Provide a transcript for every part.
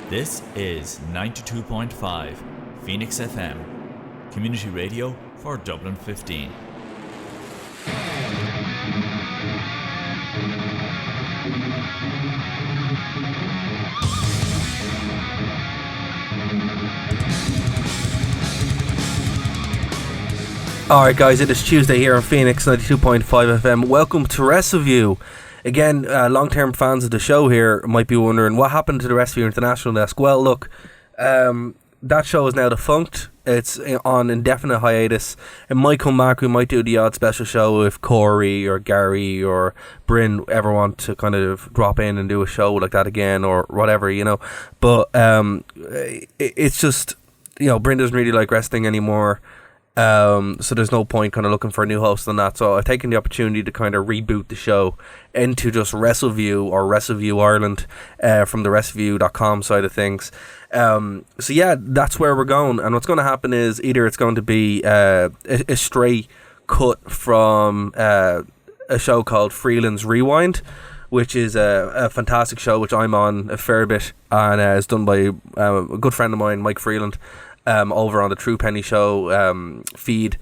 This is 92.5 Phoenix FM, community radio for Dublin 15. Alright guys, it is Tuesday here on Phoenix 92.5 FM. Welcome to Wrestleview. Again, long-term fans of the show here might be wondering what happened to the Wrestleview International Desk. Well, look, that show is now defunct. It's on indefinite hiatus. It might come back. We might do the odd special show if Corey or Gary or Bryn ever want to kind of drop in and do a show like that again or whatever, you know. But it's just, you know, Bryn doesn't really like wrestling anymore. So there's no point kind of looking for a new host on that. So I've taken the opportunity to kind of reboot the show into just Wrestleview or Wrestleview Ireland from the Wrestleview.com side of things. So yeah, that's where we're going. And what's going to happen is either it's going to be a stray cut from a show called Freeland's Rewind, which is a fantastic show which I'm on a fair bit, and it's done by a good friend of mine, Mike Freeland. Over on the True Penny Show feed,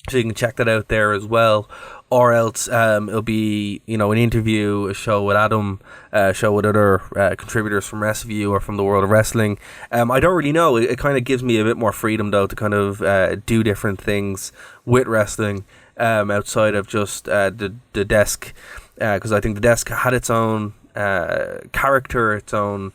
so you can check that out there as well. Or else it'll be, you know, an interview, a show with Adam, a show with other contributors from Wrestleview or from the world of wrestling. I don't really know. It kind of gives me a bit more freedom though to kind of do different things with wrestling outside of just the desk, because I think the desk had its own character, its own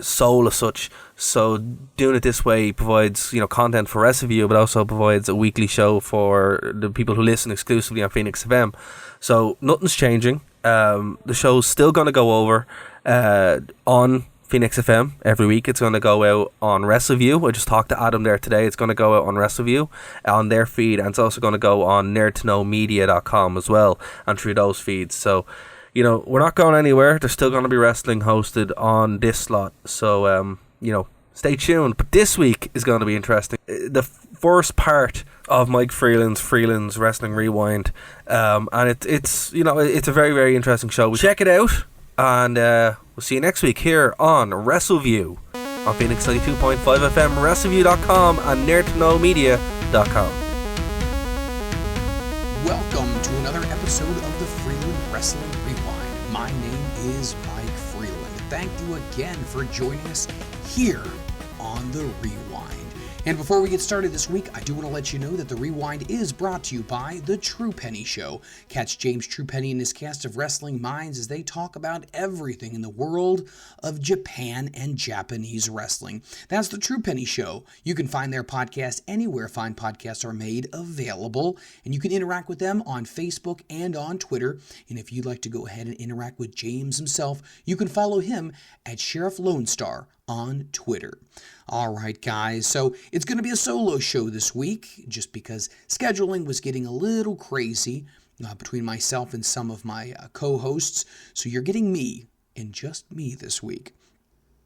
soul as such. So doing it this way provides, you know, content for Wrestleview, but also provides a weekly show for the people who listen exclusively on Phoenix FM. So nothing's changing. The show's still going to go over on Phoenix FM every week. It's going to go out on Wrestleview. I just talked to Adam there today. It's going to go out on Wrestleview on their feed, and it's also going to go on nerdtoknowmedia.com as well, and through those feeds. So, you know, we're not going anywhere. There's still going to be wrestling hosted on this slot. So, you know, stay tuned. But this week is going to be interesting. The first part of Mike Freeland's Wrestling Rewind. And it's you know, it's a very, very interesting show. Check it out. And we'll see you next week here on Wrestleview on Phoenix 92.5 FM, Wrestleview.com, and nerdtoknowmedia.com. Welcome to another episode of the Freeland Wrestling Rewind. My name is Mike Freeland. Thank you again for joining us here on the Rewind. And before we get started this week, I do want to let you know that the Rewind is brought to you by The True Penny Show. Catch James Truepenny and his cast of wrestling minds as they talk about everything in the world of Japan and Japanese wrestling. That's The True Penny Show. You can find their podcast anywhere fine podcasts are made available, and you can interact with them on Facebook and on Twitter. And if you'd like to go ahead and interact with James himself, you can follow him at Sheriff Lone Star on Twitter. All right, guys, so it's going to be a solo show this week just because scheduling was getting a little crazy between myself and some of my co-hosts. So you're getting me and just me this week.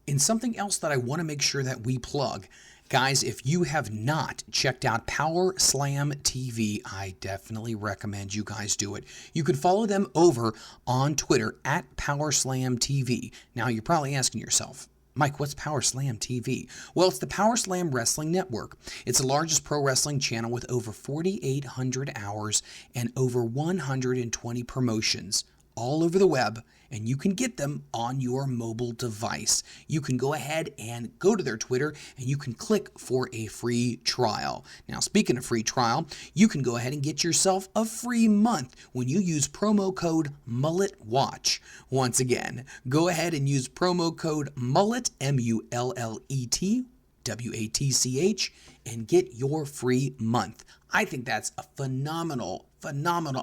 And something else that I want to make sure that we plug, guys, if you have not checked out Power Slam TV, I definitely recommend you guys do it. You can follow them over on Twitter at Power Slam TV. Now, you're probably asking yourself, Mike, what's Power Slam TV? Well, it's the Power Slam Wrestling Network. It's the largest pro wrestling channel with over 4,800 hours and over 120 promotions all over the web, and you can get them on your mobile device. You can go ahead and go to their Twitter, and you can click for a free trial. Now, speaking of free trial, you can go ahead and get yourself a free month when you use promo code MulletWatch. Once again, go ahead and use promo code MULLET, MULLET, WATCH, and get your free month. I think that's a phenomenal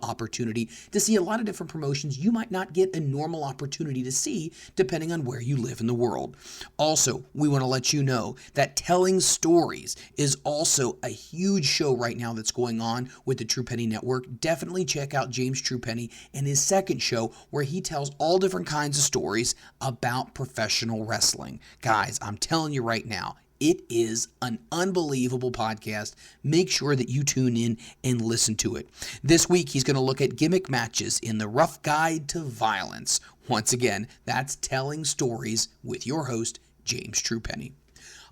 opportunity to see a lot of different promotions you might not get a normal opportunity to see depending on where you live in the world. Also, we want to let you know that Telling Stories is also a huge show right now that's going on with the True Penny Network. Definitely check out James Truepenny and his second show where he tells all different kinds of stories about professional wrestling. Guys, I'm telling you right now, it is an unbelievable podcast. Make sure that you tune in and listen to it. This week, he's going to look at gimmick matches in the Rough Guide to Violence. Once again, that's Telling Stories with your host, James Truepenny.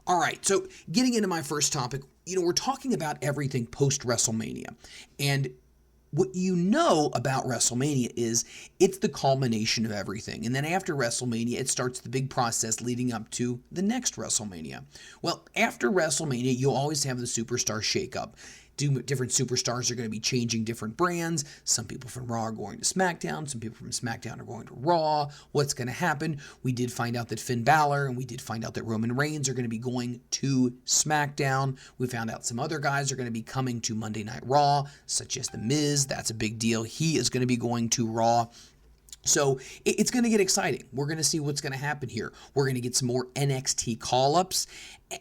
All right, so getting into my first topic, we're talking about everything post-WrestleMania. And what you know about WrestleMania is it's the culmination of everything. And then after WrestleMania, it starts the big process leading up to the next WrestleMania. Well, after WrestleMania, you'll always have the superstar shakeup. Different superstars are going to be changing different brands. Some people from Raw are going to SmackDown. Some people from SmackDown are going to Raw. What's going to happen? We did find out that Finn Balor and we did find out that Roman Reigns are going to be going to SmackDown. We found out some other guys are going to be coming to Monday Night Raw, such as The Miz. That's a big deal. He is going to be going to Raw. So it's going to get exciting. We're going to see what's going to happen here. We're going to get some more NXT call-ups.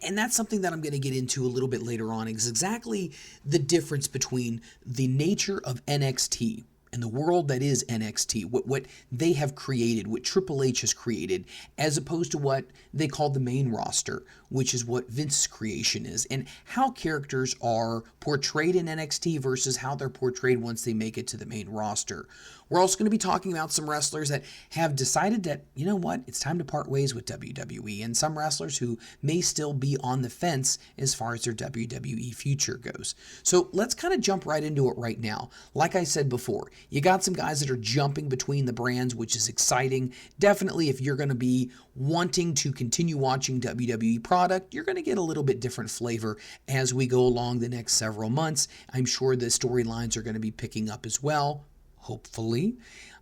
And that's something that I'm going to get into a little bit later on, is exactly the difference between the nature of NXT and the world that is NXT, what they have created, what Triple H has created, as opposed to what they call the main roster, which is what Vince's creation is, and how characters are portrayed in NXT versus how they're portrayed once they make it to the main roster. We're also going to be talking about some wrestlers that have decided that, you know what, it's time to part ways with WWE, and some wrestlers who may still be on the fence as far as their WWE future goes. So let's kind of jump right into it right now. Like I said before, you got some guys that are jumping between the brands, which is exciting. Definitely, if you're going to be wanting to continue watching WWE product, you're going to get a little bit different flavor as we go along the next several months. I'm sure the storylines are going to be picking up as well, hopefully.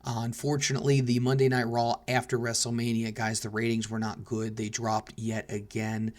Unfortunately, the Monday Night Raw after WrestleMania, guys, the ratings were not good. They dropped yet again.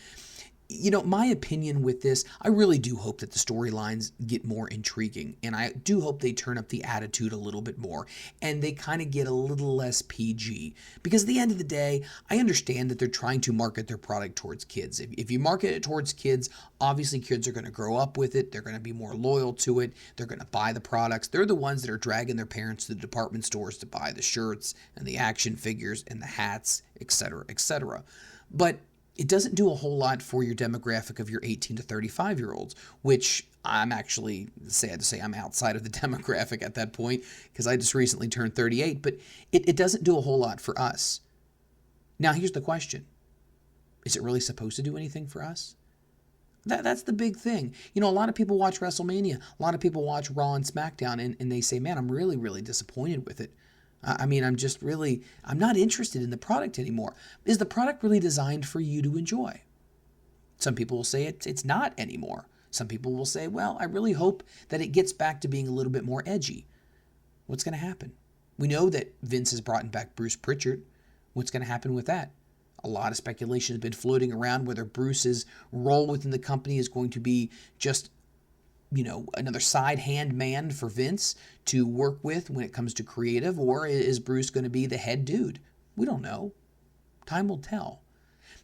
My opinion with this, I really do hope that the storylines get more intriguing, and I do hope they turn up the attitude a little bit more, and they kind of get a little less PG, because at the end of the day, I understand that they're trying to market their product towards kids. If you market it towards kids, obviously kids are going to grow up with it, they're going to be more loyal to it, they're going to buy the products, they're the ones that are dragging their parents to the department stores to buy the shirts, and the action figures, and the hats, etc., etc. But it doesn't do a whole lot for your demographic of your 18 to 35-year-olds, which I'm actually sad to say I'm outside of the demographic at that point because I just recently turned 38, but it doesn't do a whole lot for us. Now, here's the question. Is it really supposed to do anything for us? That's the big thing. A lot of people watch WrestleMania. A lot of people watch Raw and SmackDown, and they say, man, I'm really, really disappointed with it. I'm not interested in the product anymore. Is the product really designed for you to enjoy? Some people will say it's not anymore. Some people will say, well, I really hope that it gets back to being a little bit more edgy. What's going to happen? We know that Vince has brought back Bruce Pritchard. What's going to happen with that? A lot of speculation has been floating around whether Bruce's role within the company is going to be just another side hand man for Vince to work with when it comes to creative, or is Bruce going to be the head dude? We don't know. Time will tell.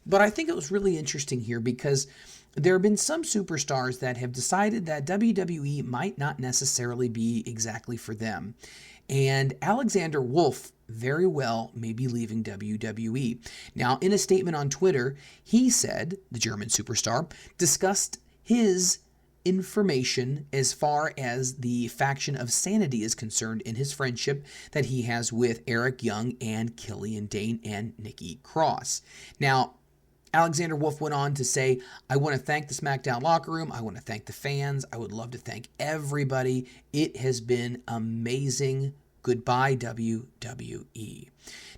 But I think it was really interesting here because there have been some superstars that have decided that WWE might not necessarily be exactly for them. And Alexander Wolf very well may be leaving WWE. Now, in a statement on Twitter, he said, the German superstar, discussed his information as far as the faction of Sanity is concerned in his friendship that he has with Eric Young and Killian Dane and Nikki Cross. Now, Alexander Wolf went on to say, I want to thank the SmackDown locker room. I want to thank the fans. I would love to thank everybody. It has been amazing. Goodbye, WWE.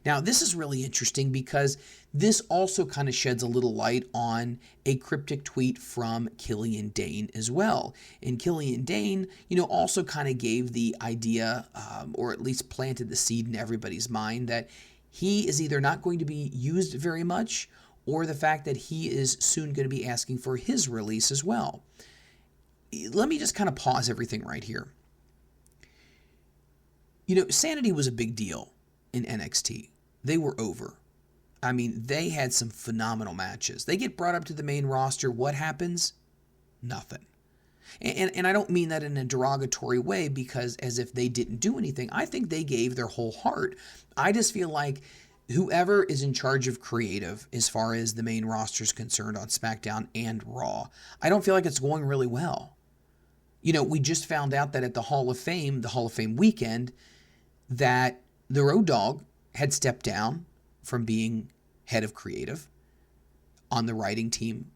Now, this is really interesting because this also kind of sheds a little light on a cryptic tweet from Killian Dane as well. And Killian Dane, also kind of gave the idea, or at least planted the seed in everybody's mind, that he is either not going to be used very much, or the fact that he is soon going to be asking for his release as well. Let me just kind of pause everything right here. Sanity was a big deal in NXT. They were over. They had some phenomenal matches. They get brought up to the main roster. What happens? Nothing. And I don't mean that in a derogatory way because as if they didn't do anything. I think they gave their whole heart. I just feel like whoever is in charge of creative as far as the main roster is concerned on SmackDown and Raw, I don't feel like it's going really well. We just found out that at the Hall of Fame weekend, that the Road Dogg had stepped down from being head of creative. on the writing team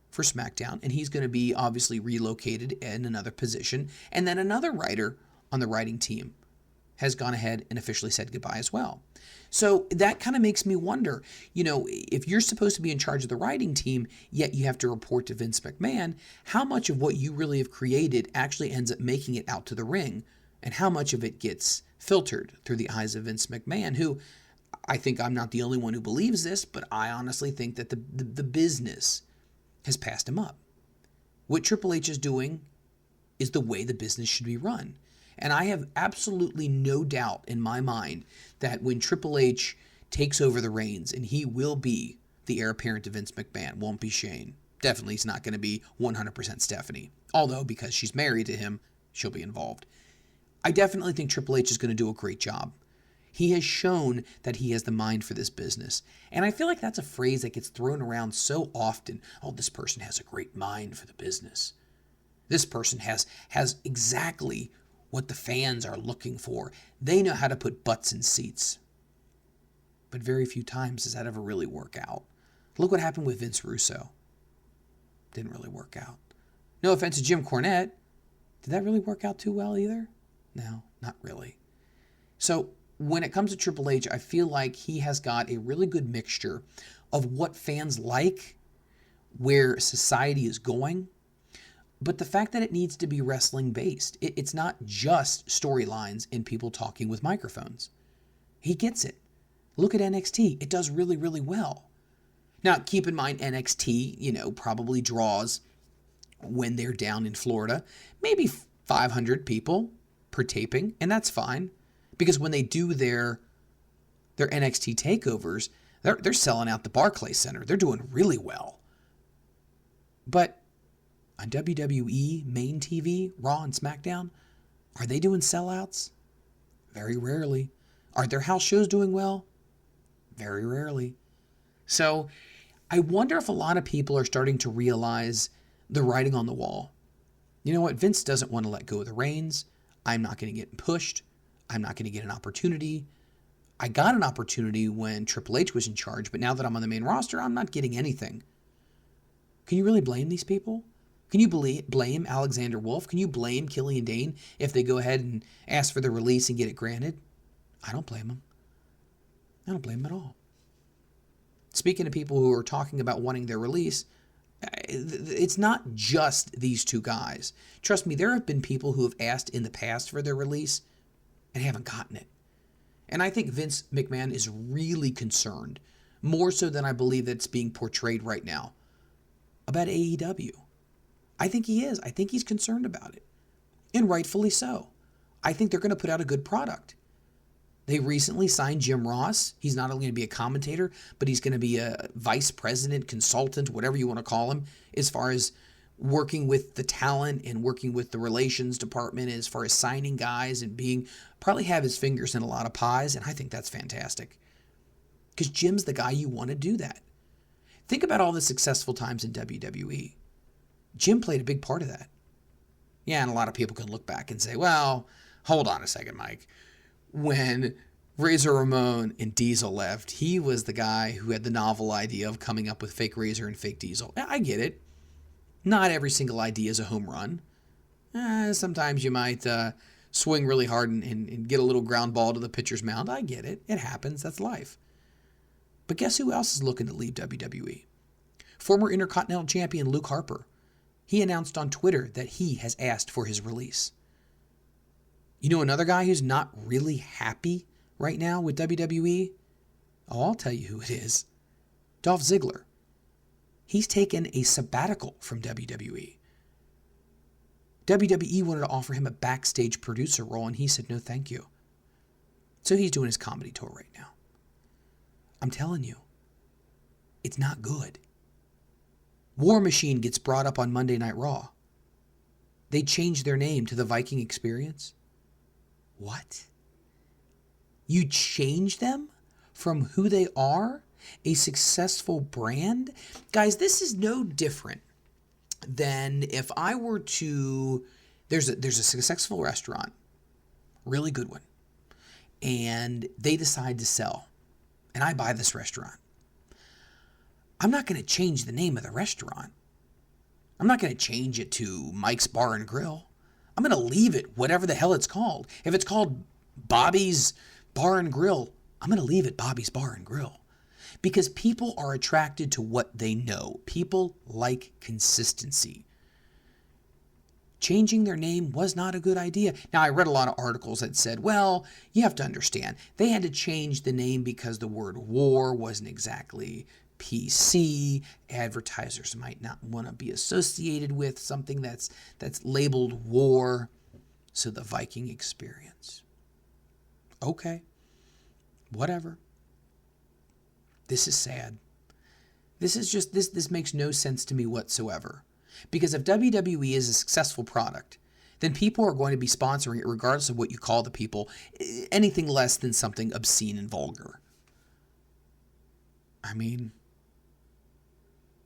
for SmackDown, and he's going to be obviously relocated in another position. And then another writer on the writing team has gone ahead and officially said goodbye as well. So that kind of makes me wonder, if you're supposed to be in charge of the writing team, yet you have to report to Vince McMahon, how much of what you really have created actually ends up making it out to the ring, and how much of it gets filtered through the eyes of Vince McMahon, who I think I'm not the only one who believes this, but I honestly think that the business has passed him up. What Triple H is doing is the way the business should be run. And I have absolutely no doubt in my mind that when Triple H takes over the reins, and he will be the heir apparent to Vince McMahon, won't be Shane. Definitely he's not going to be 100% Stephanie. Although, because she's married to him, she'll be involved. I definitely think Triple H is going to do a great job. He has shown that he has the mind for this business. And I feel like that's a phrase that gets thrown around so often. Oh, this person has a great mind for the business. This person has exactly what the fans are looking for. They know how to put butts in seats. But very few times does that ever really work out. Look what happened with Vince Russo. Didn't really work out. No offense to Jim Cornette. Did that really work out too well either? No, not really. So when it comes to Triple H, I feel like he has got a really good mixture of what fans like, where society is going, but the fact that it needs to be wrestling based. It's not just storylines and people talking with microphones. He gets it. Look at NXT. It does really, really well. Now, keep in mind, NXT, probably draws, when they're down in Florida, maybe 500 people per taping, and that's fine. Because when they do their NXT takeovers, they're selling out the Barclays Center. They're doing really well. But on WWE main TV, Raw and SmackDown, are they doing sellouts? Very rarely. Are their house shows doing well? Very rarely. So I wonder if a lot of people are starting to realize the writing on the wall. You know what? Vince doesn't want to let go of the reins. I'm not going to get pushed. I'm not going to get an opportunity. I got an opportunity when Triple H was in charge, but now that I'm on the main roster, I'm not getting anything. Can you really blame these people? Can you blame Alexander Wolf? Can you blame Killian Dane if they go ahead and ask for the release and get it granted? I don't blame them. I don't blame them at all. Speaking of people who are talking about wanting their release, it's not just these two guys. Trust me, there have been people who have asked in the past for their release and haven't gotten it. And I think Vince McMahon is really concerned, more so than I believe that's being portrayed right now, about AEW. I think he is. I think he's concerned about it. And rightfully so. I think they're going to put out a good product. They recently signed Jim Ross. He's not only going to be a commentator, but he's going to be a vice president, consultant, whatever you want to call him, as far as working with the talent and working with the relations department, as far as signing guys and probably have his fingers in a lot of pies. And I think that's fantastic. Because Jim's the guy you want to do that. Think about all the successful times in WWE. Jim played a big part of that. Yeah, and a lot of people can look back and say, well, hold on a second, Mike. When Razor Ramon and Diesel left, he was the guy who had the novel idea of coming up with fake Razor and fake Diesel. I get it. Not every single idea is a home run. Sometimes you might swing really hard and get a little ground ball to the pitcher's mound. I get it. It happens. That's life. But guess who else is looking to leave WWE? Former Intercontinental Champion Luke Harper. He announced on Twitter that he has asked for his release. You know another guy who's not really happy right now with WWE? Oh, I'll tell you who it is. Dolph Ziggler. He's taken a sabbatical from WWE. WWE wanted to offer him a backstage producer role, and he said no thank you. So he's doing his comedy tour right now. I'm telling you, it's not good. War Machine gets brought up on Monday Night Raw. They changed their name to the Viking Experience. What? You change them from who they are? A successful brand? Guys, this is no different than if I were to... There's a successful restaurant, really good one, and they decide to sell, and I buy this restaurant. I'm not going to change the name of the restaurant. I'm not going to change it to Mike's Bar and Grill. I'm going to leave it whatever the hell it's called. If it's called Bobby's Bar and Grill, I'm going to leave it Bobby's Bar and Grill. Because people are attracted to what they know. People like consistency. Changing their name was not a good idea. Now, I read a lot of articles that said, well, you have to understand, they had to change the name because the word war wasn't exactly PC. Advertisers might not want to be associated with something that's labeled war. So the Viking Experience. Okay, whatever. This is sad. This makes no sense to me whatsoever. Because if WWE is a successful product, then people are going to be sponsoring it regardless of what you call the people, anything less than something obscene and vulgar. I mean,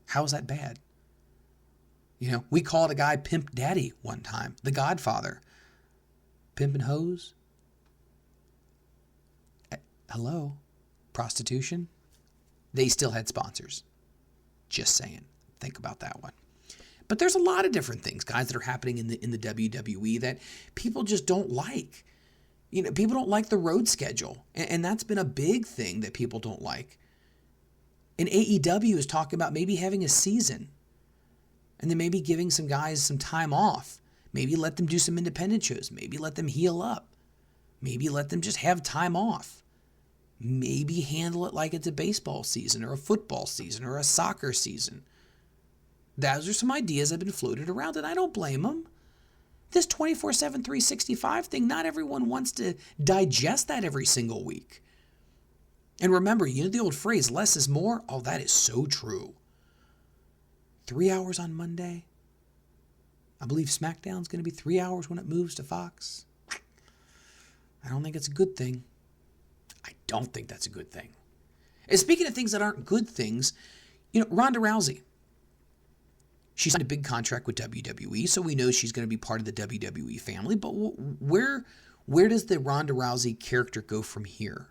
how is that bad? You know, we called a guy Pimp Daddy one time, the Godfather. Pimp and hose? Hello? Prostitution? They still had sponsors. Just saying. Think about that one. But there's a lot of different things, guys, that are happening in the WWE that people just don't like. You know, people don't like the road schedule. And that's been a big thing that people don't like. And AEW is talking about maybe having a season. And then maybe giving some guys some time off. Maybe let them do some independent shows. Maybe let them heal up. Maybe let them just have time off. Maybe handle it like it's a baseball season or a football season or a soccer season. Those are some ideas that have been floated around, and I don't blame them. This 24/7, 365 thing, not everyone wants to digest that every single week. And remember, you know the old phrase, less is more? Oh, that is so true. 3 hours on Monday. I believe SmackDown's going to be 3 hours when it moves to Fox. I don't think it's a good thing. I don't think that's a good thing. And speaking of things that aren't good things, you know, Ronda Rousey. She signed a big contract with WWE, so we know she's going to be part of the WWE family. But where does the Ronda Rousey character go from here?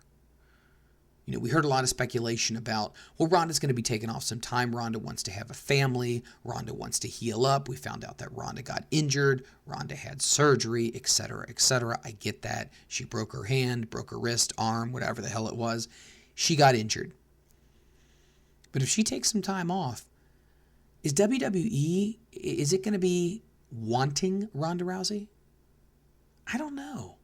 You know, we heard a lot of speculation about, well, Ronda's going to be taking off some time. Ronda wants to have a family. Ronda wants to heal up. We found out that Ronda got injured. Ronda had surgery, etc., etc. I get that. She broke her hand, broke her wrist, arm, whatever the hell it was. She got injured. But if she takes some time off, is WWE, is it going to be wanting Ronda Rousey? I don't know.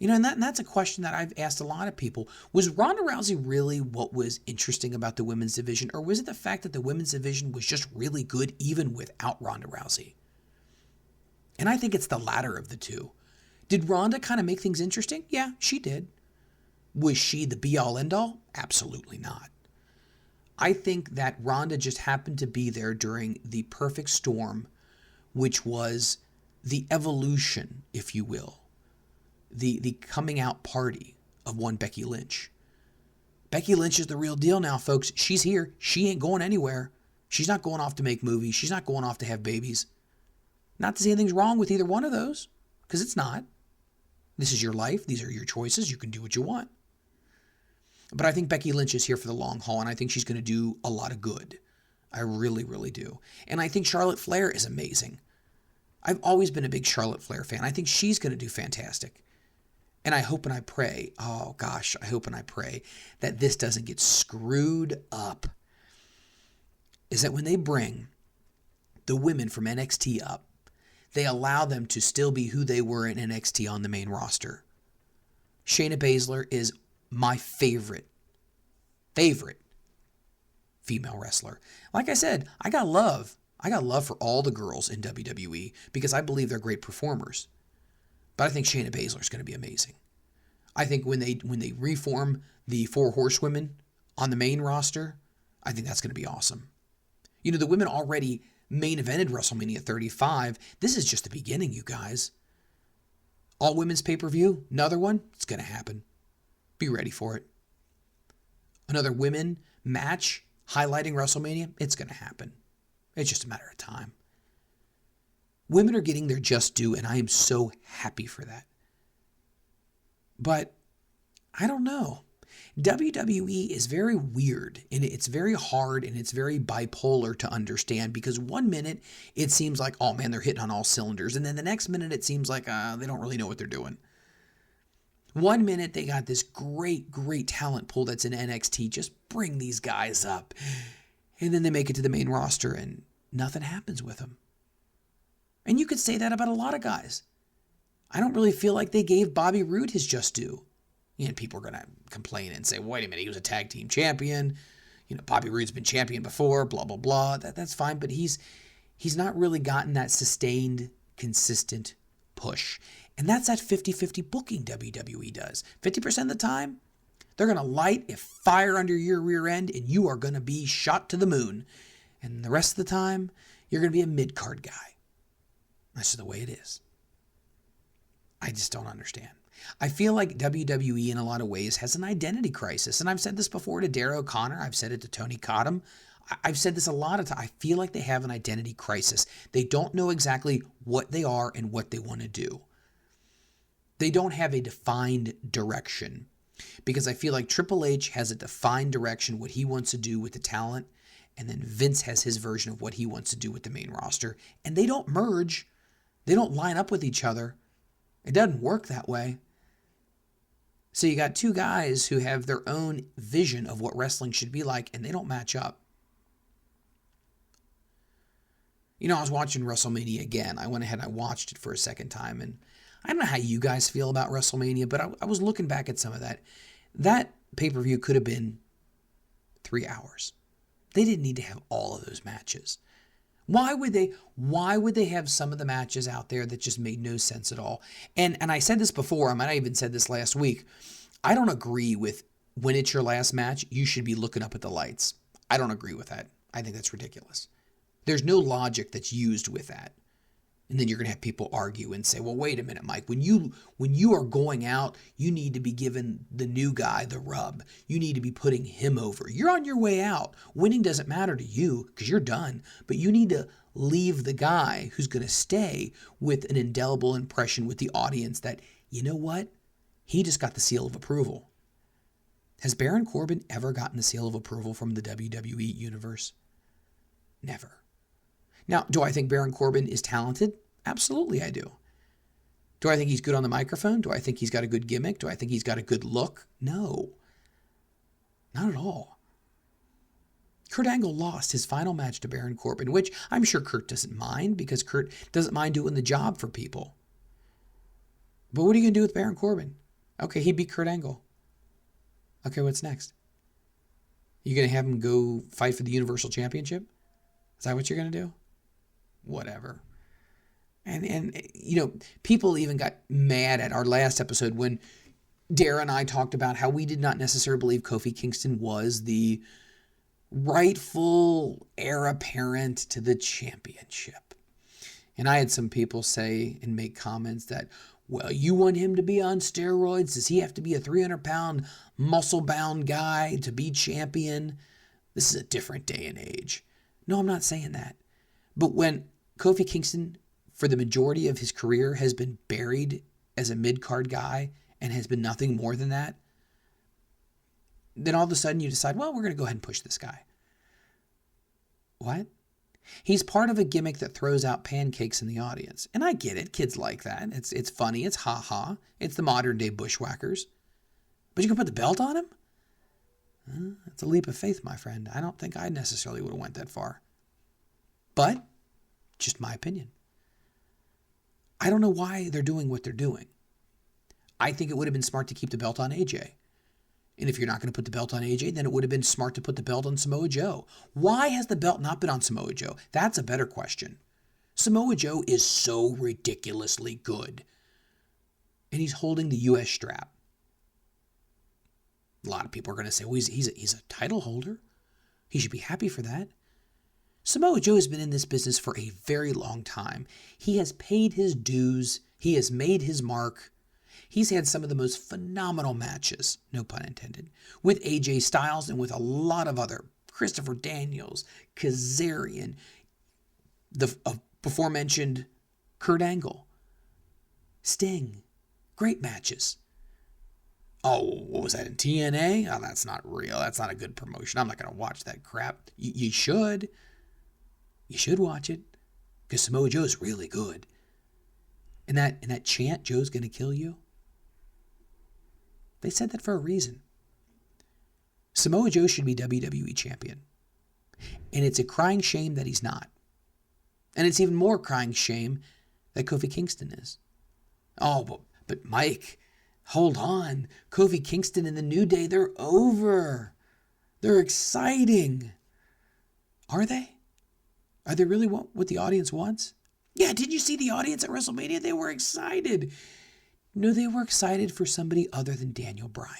You know, and that's a question that I've asked a lot of people. Was Ronda Rousey really what was interesting about the women's division? Or was it the fact that the women's division was just really good even without Ronda Rousey? And I think it's the latter of the two. Did Ronda kind of make things interesting? Yeah, she did. Was she the be-all, end-all? Absolutely not. I think that Ronda just happened to be there during the perfect storm, which was the evolution, if you will. The coming out party of one Becky Lynch. Becky Lynch is the real deal now, folks. She's here. She ain't going anywhere. She's not going off to make movies. She's not going off to have babies. Not to say anything's wrong with either one of those, because it's not. This is your life. These are your choices. You can do what you want. But I think Becky Lynch is here for the long haul, and I think she's going to do a lot of good. I really, really do. And I think Charlotte Flair is amazing. I've always been a big Charlotte Flair fan. I think she's going to do fantastic. And I hope and I pray, oh gosh, I hope and I pray that this doesn't get screwed up. Is that when they bring the women from NXT up, they allow them to still be who they were in NXT on the main roster. Shayna Baszler is my favorite female wrestler. Like I said, I got love for all the girls in WWE because I believe they're great performers. But I think Shayna Baszler is going to be amazing. I think when they reform the Four Horsewomen on the main roster, I think that's going to be awesome. You know, the women already main evented WrestleMania 35. This is just the beginning, you guys. All women's pay-per-view, another one, it's going to happen. Be ready for it. Another women match highlighting WrestleMania, it's going to happen. It's just a matter of time. Women are getting their just due, and I am so happy for that. But I don't know. WWE is very weird, and it's very hard, and it's very bipolar to understand, because one minute it seems like, oh man, they're hitting on all cylinders, and then the next minute it seems like they don't really know what they're doing. One minute they got this great talent pool that's in NXT, just bring these guys up, and then they make it to the main roster and nothing happens with them. And you could say that about a lot of guys. I don't really feel like they gave Bobby Roode his just due. And people are going to complain and say, wait a minute, he was a tag team champion. Bobby Roode's been champion before, blah, blah, blah. That's fine, but he's not really gotten that sustained, consistent push. And that's that 50-50 booking WWE does. 50% of the time, they're going to light a fire under your rear end and you are going to be shot to the moon. And the rest of the time, you're going to be a mid-card guy. That's just the way it is. I just don't understand. I feel like WWE in a lot of ways has an identity crisis. And I've said this before to Darragh O'Connor. I've said it to Tony Cottom. I've said this a lot of times. I feel like they have an identity crisis. They don't know exactly what they are and what they want to do. They don't have a defined direction, because I feel like Triple H has a defined direction, what he wants to do with the talent, and then Vince has his version of what he wants to do with the main roster. And they don't merge. They don't line up with each other. It doesn't work that way. So you got two guys who have their own vision of what wrestling should be like, and they don't match up. I was watching WrestleMania again. I went ahead and I watched it for a second time, and I don't know how you guys feel about WrestleMania, but I was looking back at some of that. That pay-per-view could have been 3 hours. They didn't need to have all of those matches. Why would they have some of the matches out there that just made no sense at all? And I said this before, I might have even said this last week. I don't agree with when it's your last match, you should be looking up at the lights. I don't agree with that. I think that's ridiculous. There's no logic that's used with that. And then you're going to have people argue and say, well, wait a minute, Mike. When you are going out, you need to be giving the new guy the rub. You need to be putting him over. You're on your way out. Winning doesn't matter to you because you're done. But you need to leave the guy who's going to stay with an indelible impression with the audience that, you know what? He just got the seal of approval. Has Baron Corbin ever gotten the seal of approval from the WWE universe? Never. Now, do I think Baron Corbin is talented? Absolutely, I do. Do I think he's good on the microphone? Do I think he's got a good gimmick? Do I think he's got a good look? No. Not at all. Kurt Angle lost his final match to Baron Corbin, which I'm sure Kurt doesn't mind, because Kurt doesn't mind doing the job for people. But what are you going to do with Baron Corbin? Okay, he beat Kurt Angle. Okay, what's next? You going to have him go fight for the Universal Championship? Is that what you're going to do? Whatever. And people even got mad at our last episode when Darragh and I talked about how we did not necessarily believe Kofi Kingston was the rightful heir apparent to the championship. And I had some people say and make comments that, well, you want him to be on steroids? Does he have to be a 300-pound, muscle-bound guy to be champion? This is a different day and age. No, I'm not saying that. But when Kofi Kingston, for the majority of his career, has been buried as a mid-card guy and has been nothing more than that, then all of a sudden you decide, well, we're going to go ahead and push this guy. What? He's part of a gimmick that throws out pancakes in the audience. And I get it. Kids like that. It's funny. It's ha-ha. It's the modern-day bushwhackers. But you can put the belt on him? That's a leap of faith, my friend. I don't think I necessarily would have went that far. But, just my opinion. I don't know why they're doing what they're doing. I think it would have been smart to keep the belt on AJ. And if you're not going to put the belt on AJ, then it would have been smart to put the belt on Samoa Joe. Why has the belt not been on Samoa Joe? That's a better question. Samoa Joe is so ridiculously good. And he's holding the U.S. strap. A lot of people are going to say, well, he's a title holder. He should be happy for that. Samoa Joe has been in this business for a very long time. He has paid his dues. He has made his mark. He's had some of the most phenomenal matches, no pun intended, with AJ Styles and with a lot of other, Christopher Daniels, Kazarian, the before-mentioned Kurt Angle, Sting. Great matches. Oh, what was that in TNA? Oh, that's not real. That's not a good promotion. I'm not going to watch that crap. You should. You should watch it because Samoa Joe's really good. And that chant, Joe's going to kill you. They said that for a reason. Samoa Joe should be WWE champion. And it's a crying shame that he's not. And it's even more crying shame that Kofi Kingston is. Oh, but Mike, hold on. Kofi Kingston and the New Day, they're over. They're exciting. Are they? Are they really what the audience wants? Yeah, did you see the audience at WrestleMania? They were excited. No, they were excited for somebody other than Daniel Bryan.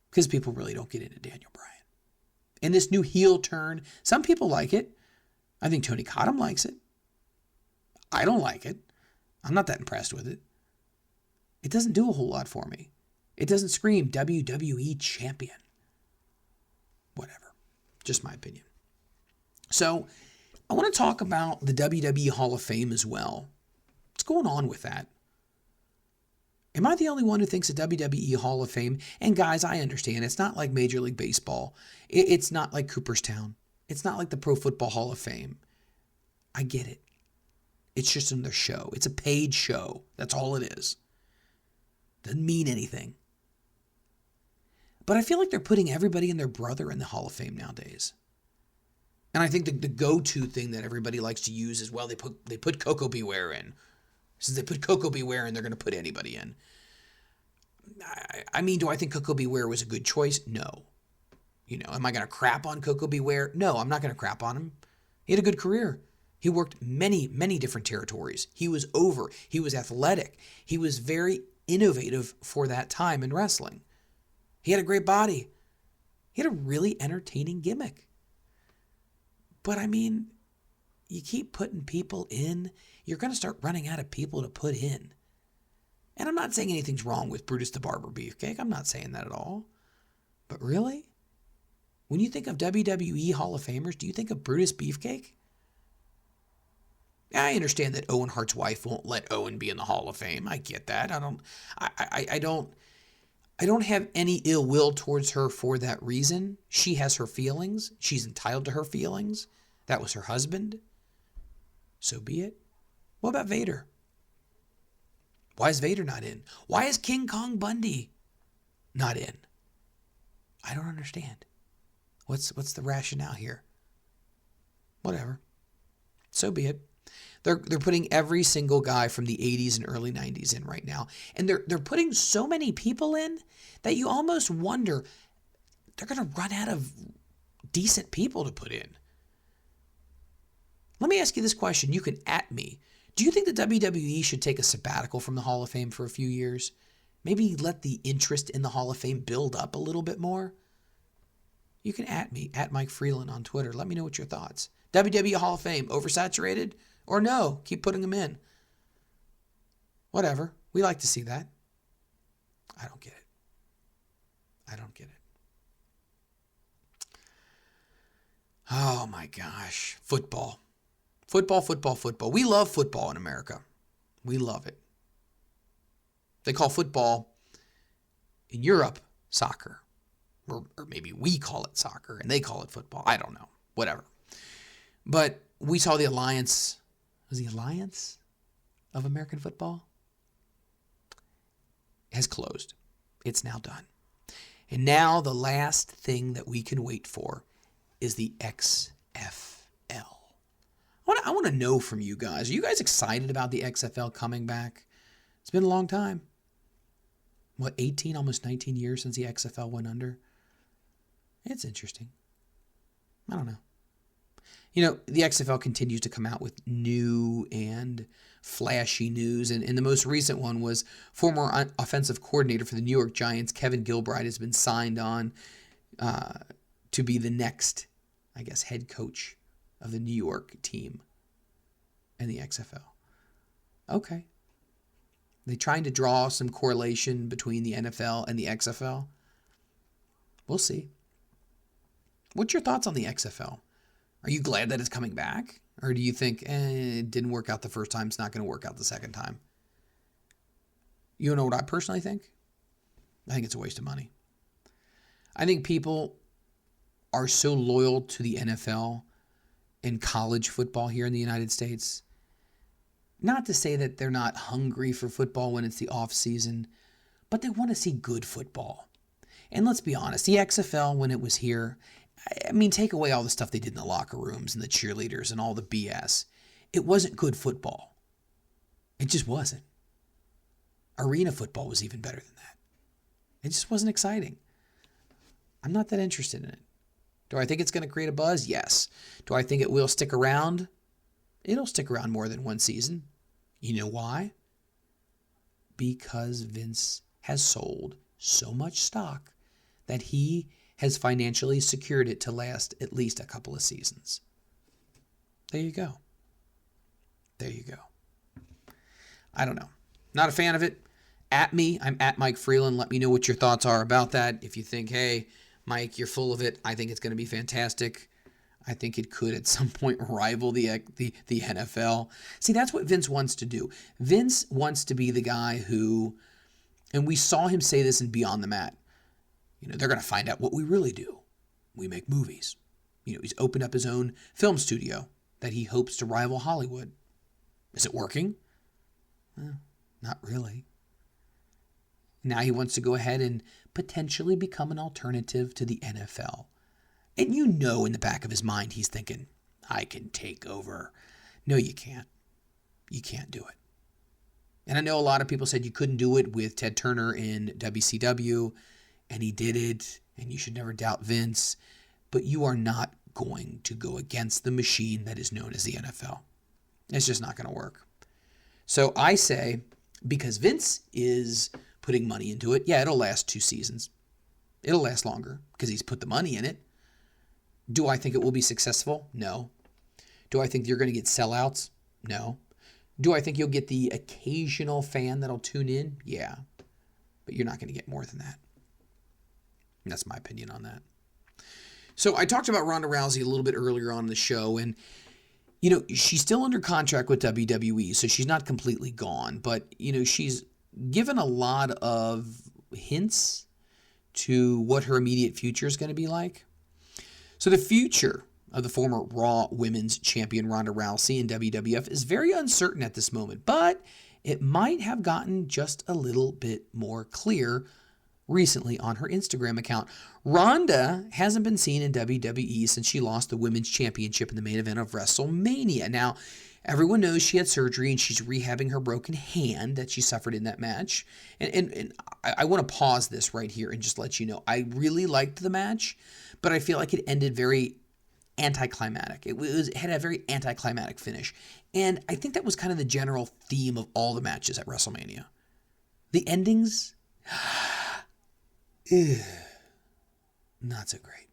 Because people really don't get into Daniel Bryan. And this new heel turn, some people like it. I think Tony Khan likes it. I don't like it. I'm not that impressed with it. It doesn't do a whole lot for me. It doesn't scream WWE champion. Whatever. Just my opinion. So, I want to talk about the WWE Hall of Fame as well. What's going on with that? Am I the only one who thinks the WWE Hall of Fame? And guys, I understand. It's not like Major League Baseball. It's not like Cooperstown. It's not like the Pro Football Hall of Fame. I get it. It's just another show. It's a paid show. That's all it is. Doesn't mean anything. But I feel like they're putting everybody and their brother in the Hall of Fame nowadays. And I think the go-to thing that everybody likes to use is, well, they put Coco Beware in. Since they put Coco Beware in, they're going to put anybody in. I mean, do I think Coco Beware was a good choice? No. Am I going to crap on Coco Beware? No, I'm not going to crap on him. He had a good career. He worked many, many different territories. He was over. He was athletic. He was very innovative for that time in wrestling. He had a great body. He had a really entertaining gimmick. But I mean, you keep putting people in, you're going to start running out of people to put in. And I'm not saying anything's wrong with Brutus the Barber Beefcake. I'm not saying that at all. But really? When you think of WWE Hall of Famers, do you think of Brutus Beefcake? I understand that Owen Hart's wife won't let Owen be in the Hall of Fame. I get that. I don't have any ill will towards her for that reason. She has her feelings. She's entitled to her feelings. That was her husband. So be it. What about Vader? Why is Vader not in? Why is King Kong Bundy not in? I don't understand. What's the rationale here? Whatever. So be it. They're putting every single guy from the 80s and early 90s in right now. And they're putting so many people in that you almost wonder they're going to run out of decent people to put in. Let me ask you this question. You can at me. Do you think the WWE should take a sabbatical from the Hall of Fame for a few years? Maybe let the interest in the Hall of Fame build up a little bit more? You can at me, at Mike Freeland on Twitter. Let me know what your thoughts. WWE Hall of Fame, oversaturated? Or no, keep putting them in. Whatever. We like to see that. I don't get it. I don't get it. Oh my gosh. Football. Football, football, football. We love football in America. We love it. They call football in Europe soccer. Or maybe we call it soccer and they call it football. I don't know. Whatever. But we saw the Alliance. Was the Alliance of American Football? Has closed. It's now done. And now the last thing that we can wait for is the XFL. I want to know from you guys. Are you guys excited about the XFL coming back? It's been a long time. What, 18, almost 19 years since the XFL went under? It's interesting. I don't know. The XFL continues to come out with new and flashy news. And the most recent one was former offensive coordinator for the New York Giants, Kevin Gilbride, has been signed on to be the next, head coach of the New York team in the XFL. Okay. They trying to draw some correlation between the NFL and the XFL? We'll see. What's your thoughts on the XFL? Are you glad that it's coming back? Or do you think, it didn't work out the first time, it's not going to work out the second time? You know what I personally think? I think it's a waste of money. I think people are so loyal to the NFL and college football here in the United States. Not to say that they're not hungry for football when it's the off season, but they want to see good football. And let's be honest, the XFL, when it was here, I mean, take away all the stuff they did in the locker rooms and the cheerleaders and all the BS. It wasn't good football. It just wasn't. Arena football was even better than that. It just wasn't exciting. I'm not that interested in it. Do I think it's going to create a buzz? Yes. Do I think it will stick around? It'll stick around more than one season. You know why? Because Vince has sold so much stock that he has financially secured it to last at least a couple of seasons. There you go. There you go. I don't know. Not a fan of it. At me, I'm at Mike Freeland. Let me know what your thoughts are about that. If you think, hey, Mike, you're full of it, I think it's going to be fantastic. I think it could at some point rival the NFL. See, that's what Vince wants to do. Vince wants to be the guy who, and we saw him say this in Beyond the Mat, they're going to find out what we really do. We make movies. He's opened up his own film studio that he hopes to rival Hollywood. Is it working? Well, not really. Now he wants to go ahead and potentially become an alternative to the NFL. And in the back of his mind, he's thinking, I can take over. No, you can't. You can't do it. And I know a lot of people said you couldn't do it with Ted Turner in WCW, and he did it, and you should never doubt Vince, but you are not going to go against the machine that is known as the NFL. It's just not going to work. So I say, because Vince is putting money into it, yeah, it'll last 2 seasons. It'll last longer because he's put the money in it. Do I think it will be successful? No. Do I think you're going to get sellouts? No. Do I think you'll get the occasional fan that'll tune in? Yeah. But you're not going to get more than that. And that's my opinion on that. So I talked about Ronda Rousey a little bit earlier on in the show, and she's still under contract with WWE, so she's not completely gone, but she's given a lot of hints to what her immediate future is going to be like. So the future of the former Raw Women's Champion Ronda Rousey in WWF is very uncertain at this moment, but it might have gotten just a little bit more clear recently on her Instagram account. Ronda hasn't been seen in WWE since she lost the Women's Championship in the main event of WrestleMania. Now, everyone knows she had surgery and she's rehabbing her broken hand that she suffered in that match. And I want to pause this right here and just let you know, I really liked the match, but I feel like it ended very anticlimactic. It had a very anticlimactic finish. And I think that was kind of the general theme of all the matches at WrestleMania. The endings, not so great.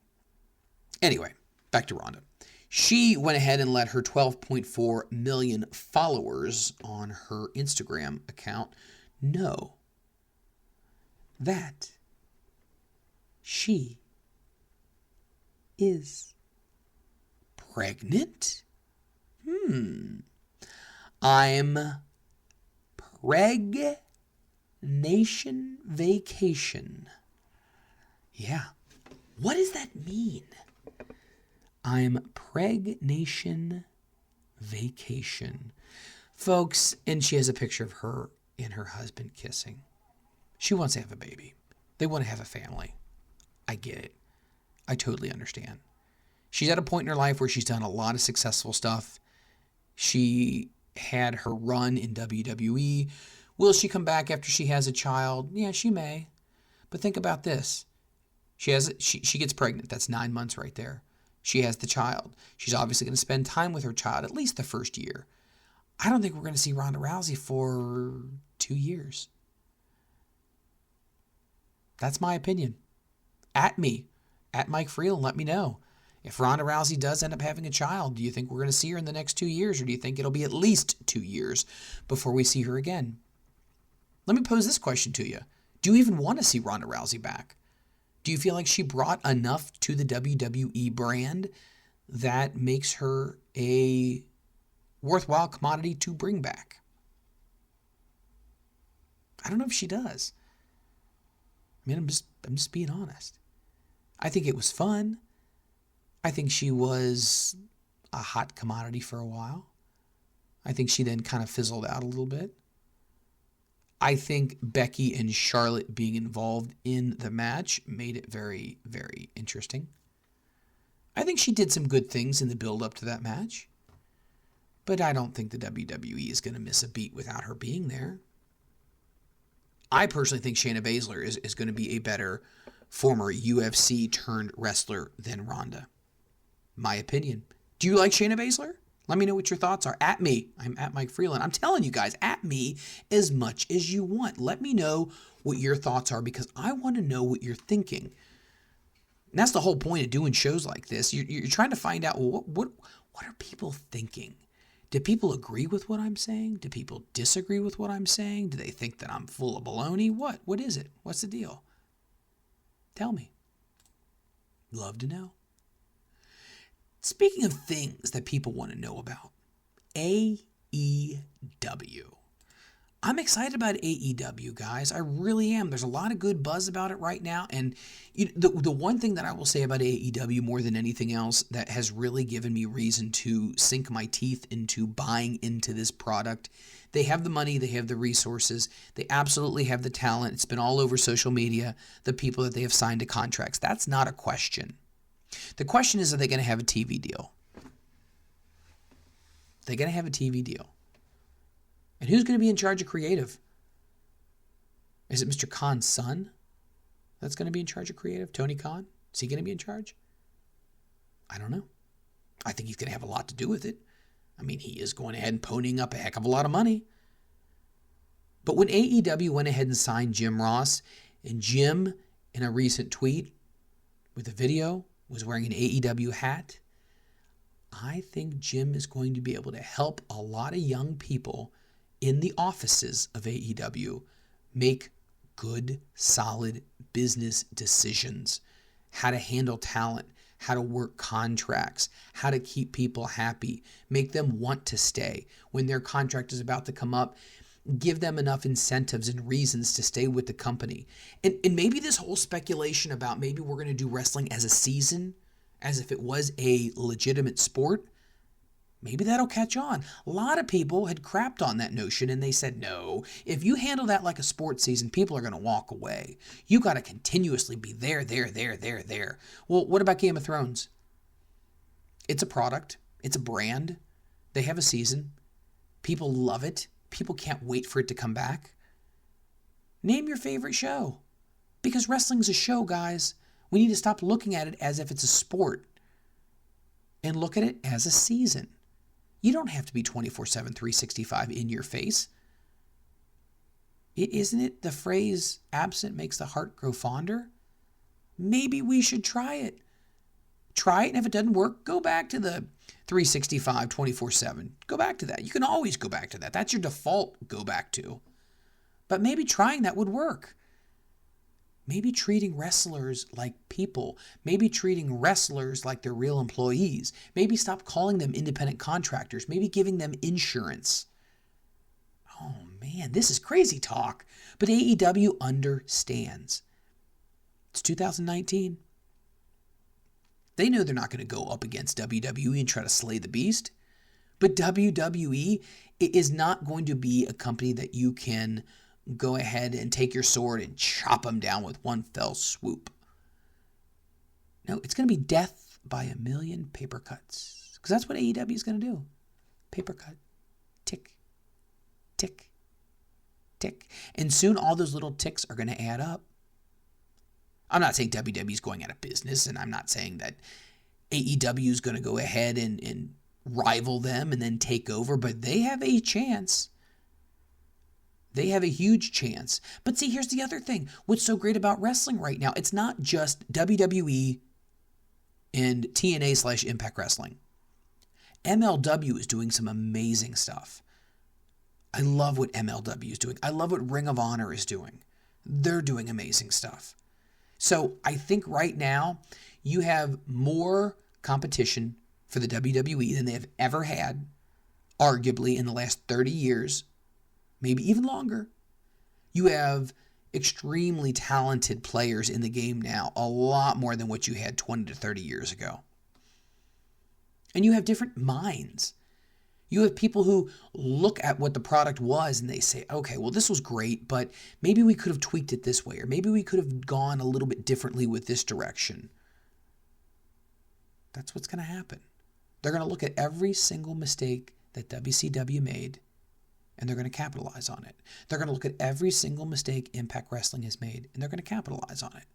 Anyway, back to Ronda. She went ahead and let her 12.4 million followers on her Instagram account know that she is pregnant. I'm Nation vacation. Yeah. What does that mean? I'm Nation vacation. Folks, and she has a picture of her and her husband kissing. She wants to have a baby. They want to have a family. I get it. I totally understand. She's at a point in her life where she's done a lot of successful stuff. She had her run in WWE. Will she come back after she has a child? Yeah, she may. But think about this. She gets pregnant. That's 9 months right there. She has the child. She's obviously going to spend time with her child, at least the first year. I don't think we're going to see Ronda Rousey for 2 years. That's my opinion. At Mike Freeland, let me know. If Ronda Rousey does end up having a child, do you think we're going to see her in the next 2 years, or do you think it'll be at least 2 years before we see her again? Let me pose this question to you. Do you even want to see Ronda Rousey back? Do you feel like she brought enough to the WWE brand that makes her a worthwhile commodity to bring back? I don't know if she does. mean, I'm just being honest. I think it was fun. I think she was a hot commodity for a while. I think she then kind of fizzled out a little bit. I think Becky and Charlotte being involved in the match made it very, very interesting. I think she did some good things in the build-up to that match. But I don't think the WWE is going to miss a beat without her being there. I personally think Shayna Baszler is going to be a better former UFC turned wrestler than Ronda. My opinion. Do you like Shayna Baszler? Let me know what your thoughts are. At me. I'm at Mike Freeland. I'm telling you guys, at me as much as you want. Let me know what your thoughts are because I want to know what you're thinking. And that's the whole point of doing shows like this. You're trying to find out, well, what are people thinking? Do people agree with what I'm saying? Do people disagree with what I'm saying? Do they think that I'm full of baloney? What? What is it? What's the deal? Tell me. Love to know. Speaking of things that people want to know about, AEW. I'm excited about AEW, guys. I really am. There's a lot of good buzz about it right now. And the one thing that I will say about AEW more than anything else that has really given me reason to sink my teeth into buying into this product, they have the money, they have the resources, they absolutely have the talent. It's been all over social media, the people that they have signed to contracts. That's not a question. The question is, are they going to have a TV deal? They're going to have a TV deal. And who's going to be in charge of creative? Is it Mr. Khan's son that's going to be in charge of creative? Tony Khan? Is he going to be in charge? I don't know. I think he's going to have a lot to do with it. I mean, he is going ahead and ponying up a heck of a lot of money. But when AEW went ahead and signed Jim Ross, and Jim, in a recent tweet with a video, was wearing an AEW hat, I think Jim is going to be able to help a lot of young people in the offices of AEW make good, solid business decisions, how to handle talent, how to work contracts, how to keep people happy, make them want to stay. When their contract is about to come up, give them enough incentives and reasons to stay with the company. And maybe this whole speculation about maybe we're going to do wrestling as a season, as if it was a legitimate sport, maybe that'll catch on. A lot of people had crapped on that notion and they said, no, if you handle that like a sports season, people are going to walk away. You got to continuously be there. Well, what about Game of Thrones? It's a product. It's a brand. They have a season. People love it. People can't wait for it to come back. Name your favorite show. Because wrestling's a show, guys. We need to stop looking at it as if it's a sport and look at it as a season. You don't have to be 24/7, 365 in your face. Isn't it the phrase, absent makes the heart grow fonder? Maybe we should try it. Try it, and if it doesn't work, go back to the 365, 24/7. Go back to that. You can always go back to that. That's your default go back to. But maybe trying that would work. Maybe treating wrestlers like people. Maybe treating wrestlers like they're real employees. Maybe stop calling them independent contractors. Maybe giving them insurance. Oh man, this is crazy talk. But AEW understands. It's 2019. They know they're not going to go up against WWE and try to slay the beast. But WWE is not going to be a company that you can go ahead and take your sword and chop them down with one fell swoop. No, it's going to be death by a million paper cuts. Because that's what AEW is going to do. Paper cut. Tick. Tick. Tick. And soon all those little ticks are going to add up. I'm not saying WWE is going out of business, and I'm not saying that AEW is going to go ahead and rival them and then take over, but they have a chance. They have a huge chance. But see, here's the other thing. What's so great about wrestling right now, it's not just WWE and TNA/Impact Wrestling. MLW is doing some amazing stuff. I love what MLW is doing. I love what Ring of Honor is doing. They're doing amazing stuff. So I think right now you have more competition for the WWE than they have ever had, arguably in the last 30 years, maybe even longer. You have extremely talented players in the game now, a lot more than what you had 20 to 30 years ago. And you have different minds. You have people who look at what the product was and they say, okay, well, this was great, but maybe we could have tweaked it this way, or maybe we could have gone a little bit differently with this direction. That's what's going to happen. They're going to look at every single mistake that WCW made, and they're going to capitalize on it. They're going to look at every single mistake Impact Wrestling has made, and they're going to capitalize on it.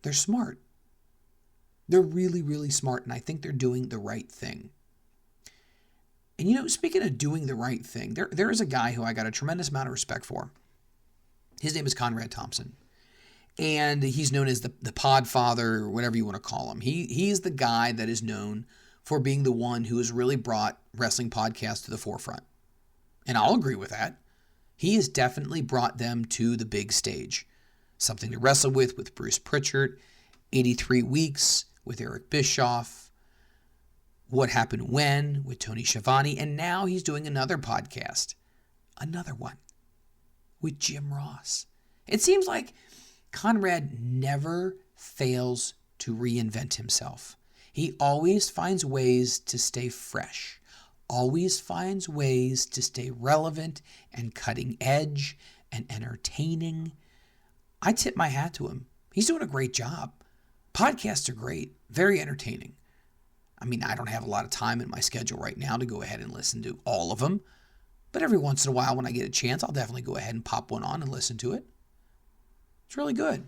They're smart. They're really, really smart, and I think they're doing the right thing. And you know, speaking of doing the right thing, there is a guy who I got a tremendous amount of respect for. His name is Conrad Thompson. And he's known as the Podfather, or whatever you want to call him. He is the guy that is known for being the one who has really brought wrestling podcasts to the forefront. And I'll agree with that. He has definitely brought them to the big stage. Something to Wrestle with Bruce Pritchard, 83 Weeks with Eric Bischoff, What Happened When with Tony Schiavone, and now he's doing another podcast, another one with Jim Ross. It seems like Conrad never fails to reinvent himself. He always finds ways to stay fresh, always finds ways to stay relevant and cutting edge and entertaining. I tip my hat to him. He's doing a great job. Podcasts are great, very entertaining. I mean, I don't have a lot of time in my schedule right now to go ahead and listen to all of them, but every once in a while when I get a chance, I'll definitely go ahead and pop one on and listen to it. It's really good.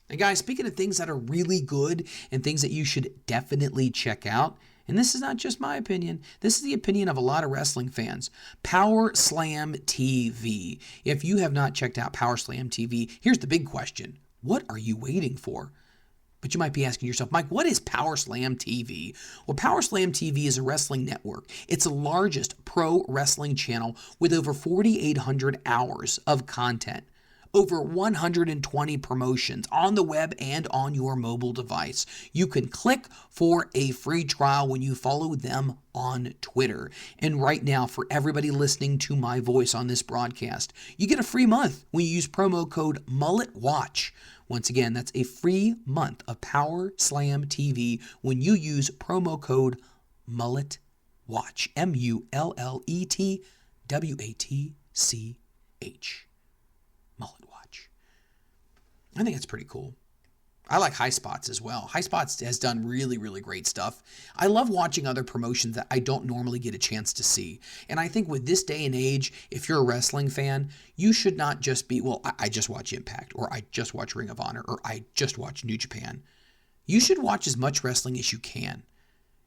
And guys, speaking of things that are really good and things that you should definitely check out, and this is not just my opinion, this is the opinion of a lot of wrestling fans, Power Slam TV. If you have not checked out Power Slam TV, here's the big question. What are you waiting for? But you might be asking yourself, Mike, what is Power Slam TV? Well, Power Slam TV is a wrestling network. It's the largest pro wrestling channel with over 4,800 hours of content. Over 120 promotions on the web and on your mobile device. You can click for a free trial when you follow them on Twitter. And right now, for everybody listening to my voice on this broadcast, you get a free month when you use promo code MulletWatch. Once again, that's a free month of Power Slam TV when you use promo code MulletWatch. MulletWatch. Mullet Watch. I think that's pretty cool. I like High Spots as well. High Spots has done really, really great stuff. I love watching other promotions that I don't normally get a chance to see. And I think with this day and age, if you're a wrestling fan, you should not just be, well, I just watch Impact, or I just watch Ring of Honor, or I just watch New Japan. You should watch as much wrestling as you can.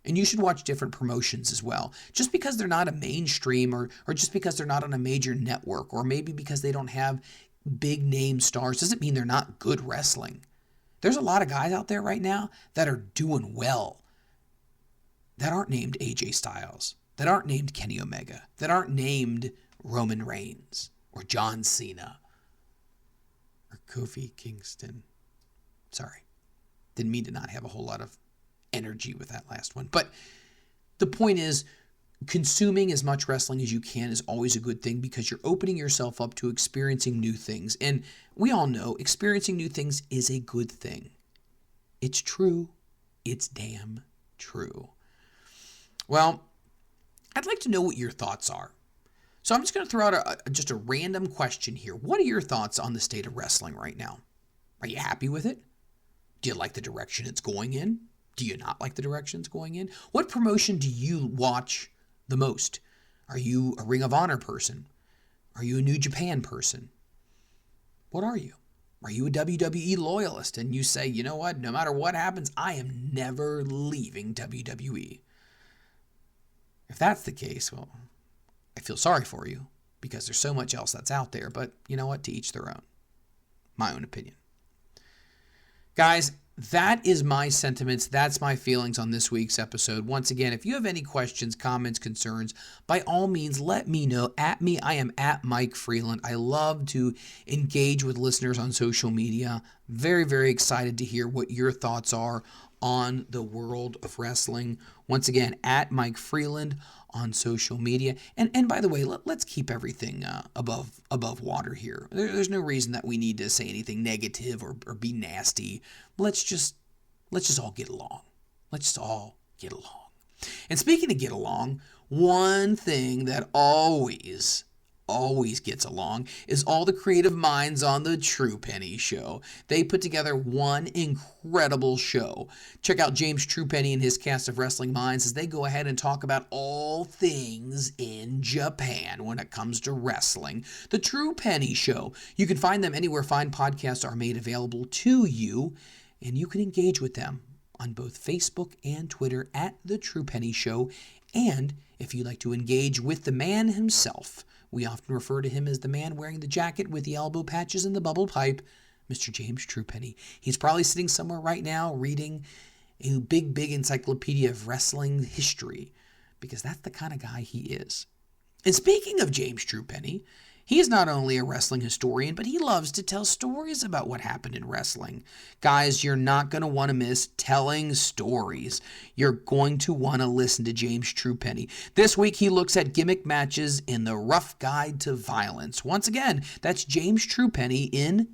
And you should watch different promotions as well. Just because they're not a mainstream, or just because they're not on a major network, or maybe because they don't have big name stars, doesn't mean they're not good wrestling. There's a lot of guys out there right now that are doing well, that aren't named AJ Styles, that aren't named Kenny Omega, that aren't named Roman Reigns or John Cena or Kofi Kingston. Sorry, didn't mean to not have a whole lot of energy with that last one. But the point is, consuming as much wrestling as you can is always a good thing because you're opening yourself up to experiencing new things. And we all know experiencing new things is a good thing. It's true. It's damn true. Well, I'd like to know what your thoughts are. So I'm just going to throw out just a random question here. What are your thoughts on the state of wrestling right now? Are you happy with it? Do you like the direction it's going in? Do you not like the direction it's going in? What promotion do you watch the most? Are you a Ring of Honor person? Are you a New Japan person? What are you? Are you a WWE loyalist and you say, you know what, no matter what happens, I am never leaving WWE? If that's the case, well, I feel sorry for you because there's so much else that's out there, but you know what, to each their own. My own opinion. Guys, that is my sentiments. That's my feelings on this week's episode. Once again, if you have any questions, comments, concerns, by all means, let me know. At me, I am at Mike Freeland. I love to engage with listeners on social media. Very, very excited to hear what your thoughts are on the world of wrestling. Once again, at Mike Freeland on social media. And by the way, let's keep everything above water here. There's no reason that we need to say anything negative or be nasty. Let's just all get along. Let's just all get along. And speaking of get along, one thing that always gets along is all the creative minds on the True Penny Show. They put together one incredible show. Check out James Truepenny and his cast of wrestling minds as they go ahead and talk about all things in Japan when it comes to wrestling. The True Penny Show. You can find them anywhere fine podcasts are made available to you, and you can engage with them on both Facebook and Twitter at The True Penny Show. And if you'd like to engage with the man himself, we often refer to him as the man wearing the jacket with the elbow patches and the bubble pipe, Mr. James Truepenny. He's probably sitting somewhere right now reading a big encyclopedia of wrestling history, because that's the kind of guy he is. And speaking of James Truepenny, he is not only a wrestling historian, but he loves to tell stories about what happened in wrestling. Guys, you're not going to want to miss telling stories. You're going to want to listen to James Truepenny. This week, he looks at gimmick matches in The Rough Guide to Violence. Once again, that's James Truepenny in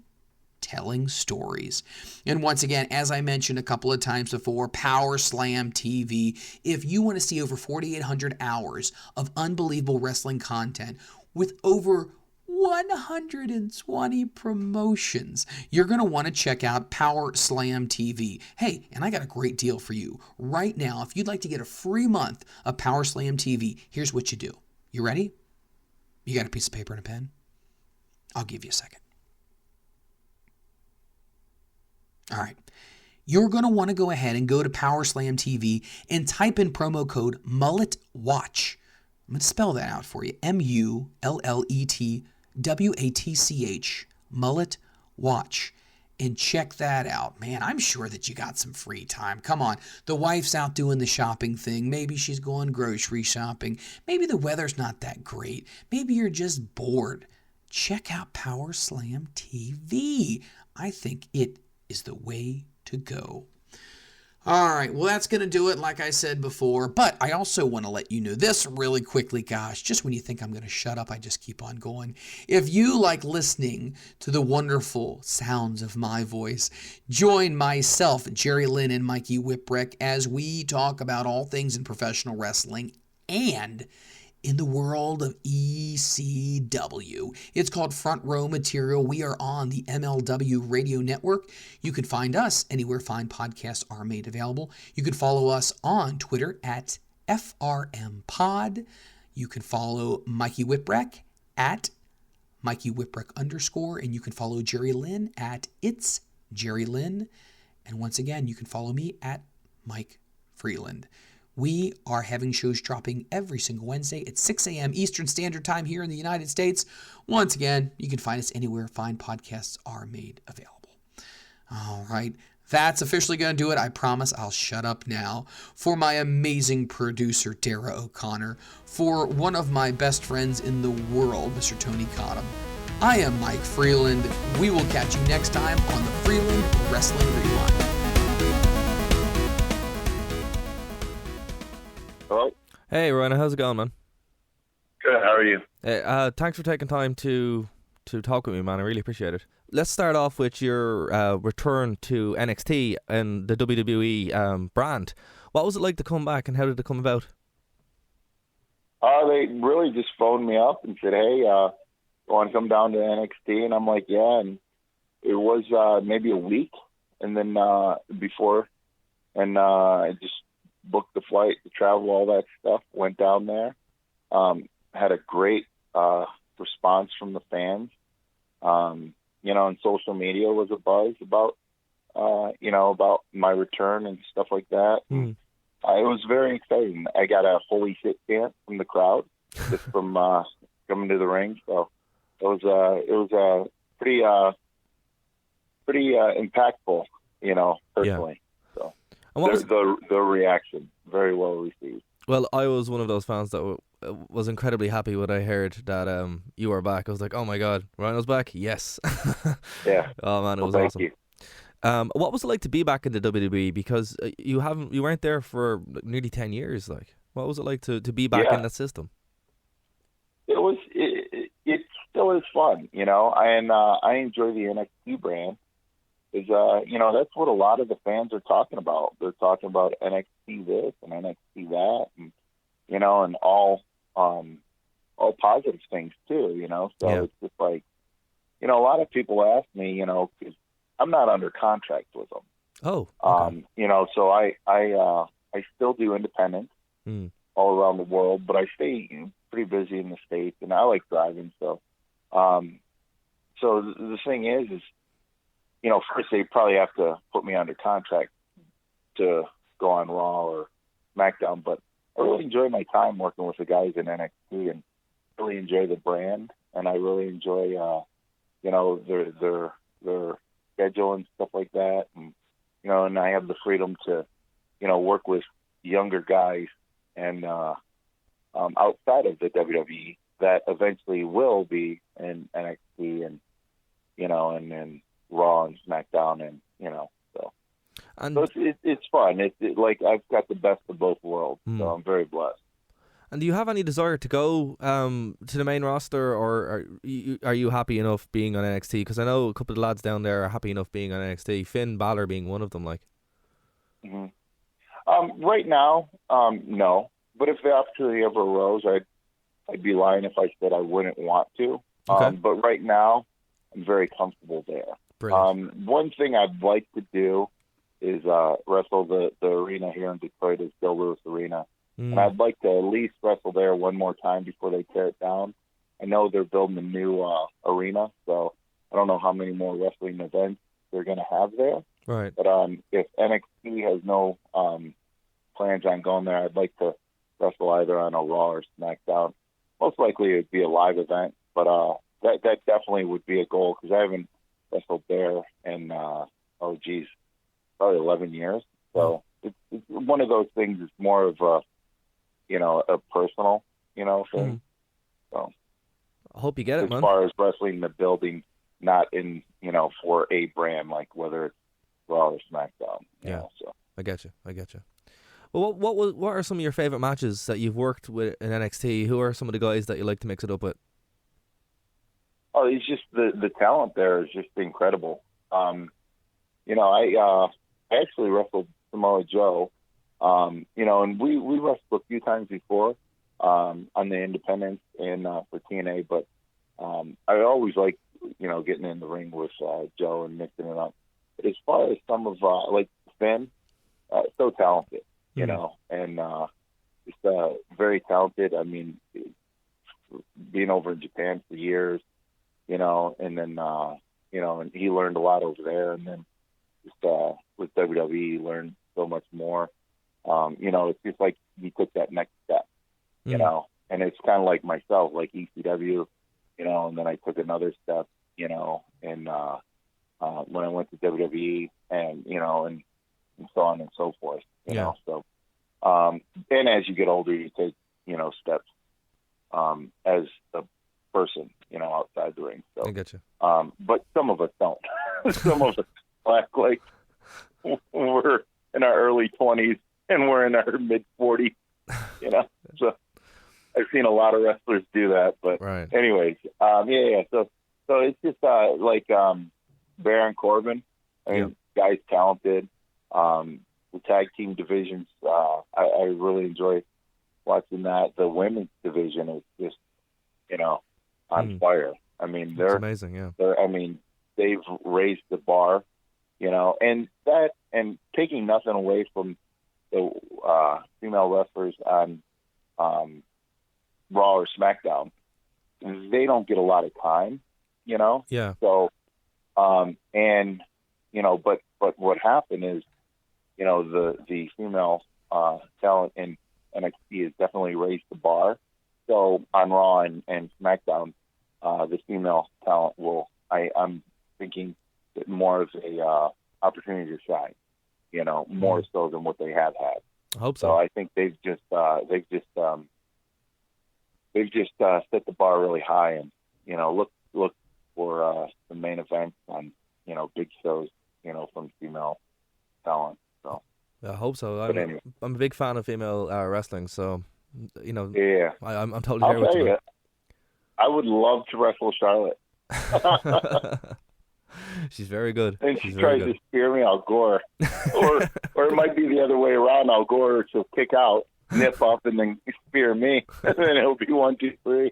Telling Stories. And once again, as I mentioned a couple of times before, Power Slam TV. If you want to see over 4,800 hours of unbelievable wrestling content with over 120 promotions, you're going to want to check out Power Slam TV. Hey, and I got a great deal for you. Right now, if you'd like to get a free month of Power Slam TV, here's what you do. You ready? You got a piece of paper and a pen? I'll give you a second. All right. You're going to want to go ahead and go to Power Slam TV and type in promo code MulletWatch. I'm going to spell that out for you. MulletWatch. Mullet Watch. And check that out. Man, I'm sure that you got some free time. Come on. The wife's out doing the shopping thing. Maybe she's going grocery shopping. Maybe the weather's not that great. Maybe you're just bored. Check out Power Slam TV. I think it is the way to go. All right, well, that's going to do it, like I said before. But I also want to let you know this really quickly. Gosh, just when you think I'm going to shut up, I just keep on going. If you like listening to the wonderful sounds of my voice, join myself, Jerry Lynn, and Mikey Whipwreck as we talk about all things in professional wrestling and in the world of ECW. It's called Front Row Material. We are on the MLW Radio Network. You can find us anywhere fine podcasts are made available. You can follow us on Twitter at FRMPod. You can follow Mikey Whipwreck at Mikey Whipwreck _, and you can follow Jerry Lynn at It's Jerry Lynn. And once again, you can follow me at Mike Freeland. We are having shows dropping every single Wednesday at 6 a.m. Eastern Standard Time here in the United States. Once again, you can find us anywhere fine podcasts are made available. All right, that's officially going to do it. I promise I'll shut up now. For my amazing producer, Darragh O'Connor, for one of my best friends in the world, Mr. Tony Cottom, I am Mike Freeland. We will catch you next time on the Freeland Wrestling Rewind. Hello? Hey, Rhyno, how's it going, man? Good, how are you? Hey, thanks for taking time to talk with me, man. I really appreciate it. Let's start off with your return to NXT and the WWE brand. What was it like to come back, and how did it come about? They really just phoned me up and said, hey, you want to come down to NXT? And I'm like, yeah. And it was maybe a week and then before. And I just booked the flight, the travel, all that stuff, went down there. Had a great response from the fans. And social media was a buzz about, about my return and stuff like that. It was very exciting. I got a holy shit chant from the crowd just from coming to the ring. So it was pretty impactful, personally. Yeah. So the reaction very well received. Well, I was one of those fans that was incredibly happy when I heard that you were back. I was like, oh my God, Rhino's back? Yes. Yeah. Oh man, it was awesome. You. What was it like to be back in the WWE? Because you weren't there for nearly 10 years. Like, what was it like to be back in that system? It still is fun, and I enjoy the NXT brand. That's what a lot of the fans are talking about. They're talking about NXT this and NXT that, and and all positive things too. So it's just like, a lot of people ask me, because I'm not under contract with them. Oh, okay. So I still do independent all around the world, but I stay pretty busy in the States, and I like driving. So, the thing is, first they probably have to put me under contract to go on Raw or SmackDown, but I really enjoy my time working with the guys in NXT, and really enjoy the brand, and I really enjoy, their schedule and stuff like that, and and I have the freedom to, work with younger guys and outside of the WWE that eventually will be in NXT and and then Raw and SmackDown, and so it's fun. It's like I've got the best of both worlds, so I'm very blessed. And do you have any desire to go to the main roster, or are you happy enough being on NXT? Because I know a couple of lads down there are happy enough being on NXT. Finn Balor being one of them, like. Mm-hmm. Right now, no. But if the opportunity ever arose, I'd be lying if I said I wouldn't want to. Okay. But right now, I'm very comfortable there. Brilliant. One thing I'd like to do is wrestle the arena here in Detroit, is Bill Lewis Arena. And I'd like to at least wrestle there one more time before they tear it down. I know they're building a new arena, so I don't know how many more wrestling events they're going to have there. Right. But if NXT has no plans on going there, I'd like to wrestle either on a Raw or SmackDown. Most likely it'd be a live event, but that definitely would be a goal, because I haven't wrestled there in, probably 11 years. So it's one of those things. It's more of a personal, thing. So I hope you get it, man. As far as wrestling the building, not in, for a brand, like whether it's Raw or SmackDown. So I get you. Well, what are some of your favorite matches that you've worked with in NXT? Who are some of the guys that you like to mix it up with? Oh, it's just the talent there is just incredible. I actually wrestled Samoa Joe, and we wrestled a few times before on the independents and for TNA, but I always like, getting in the ring with Joe and mixing it up. But as far as some of, like Finn, so talented, and just very talented. I mean, being over in Japan for years, and then, and he learned a lot over there, and then just with WWE, he learned so much more. It's just like he took that next step, and it's kind of like myself, like ECW, and then I took another step, and when I went to WWE, and, and so on and so forth, you know, so, and as you get older, you take, steps, as a person, outside the ring. So, I get you. But some of us don't. Some of us act like we're in our early 20s and we're in our mid 40s, so I've seen a lot of wrestlers do that, but anyways, so it's just, like, Baron Corbin, I mean, guy's talented. The tag team divisions, I really enjoy watching that. The women's division is just, on fire. I mean, they're amazing. I mean, they've raised the bar, and taking nothing away from the female wrestlers on Raw or SmackDown, they don't get a lot of time, Yeah. So, and but what happened is, the female talent in NXT has definitely raised the bar. So on Raw and SmackDown, the female talent I'm thinking that more of a opportunity to shine, more so than what they have had. I hope so. So I think they've just set the bar really high, and look for the main events on big shows from female talent. So I hope so. anyway. I'm a big fan of female wrestling, so Yeah, I'm totally I'll there with tell you. you, I would love to wrestle Charlotte. She's very good. And She's she very tries good. to spear me, I'll gore her. or it might be the other way around. I'll gore her, she'll kick out, nip up, and then spear me. And then it'll be 1, 2, 3.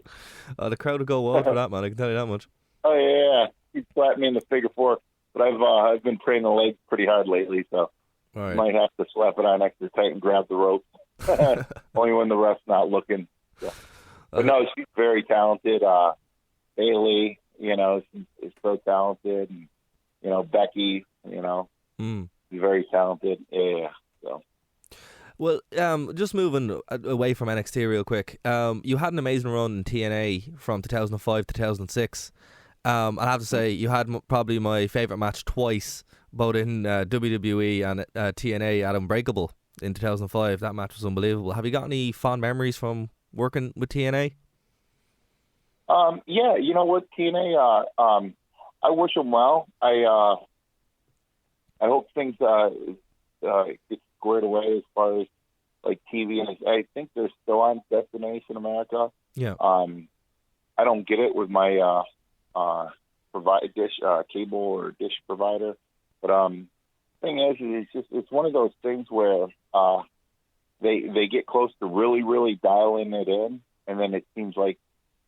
The crowd will go wild for that, man. I can tell you that much. Oh yeah, she slapped me in the figure 4. But I've been training the legs pretty hard lately, so All right. might have to slap it on extra tight and grab the rope. Only when the ref's not looking. So. But no, she's very talented. Bailey, is so talented. And, Becky, she's very talented. Yeah. So. Well, just moving away from NXT real quick. You had an amazing run in TNA from 2005 to 2006. I'll have to say you had probably my favourite match twice, both in WWE and TNA at Unbreakable in 2005. That match was unbelievable. Have you got any fond memories from working with TNA? Yeah, you know what, TNA, I wish them well. I hope things get squared away as far as like TV, and I think they're still on Destination America. Yeah. I don't get it with my cable or dish provider, but thing is, it's one of those things where they get close to really dialing it in, and then it seems like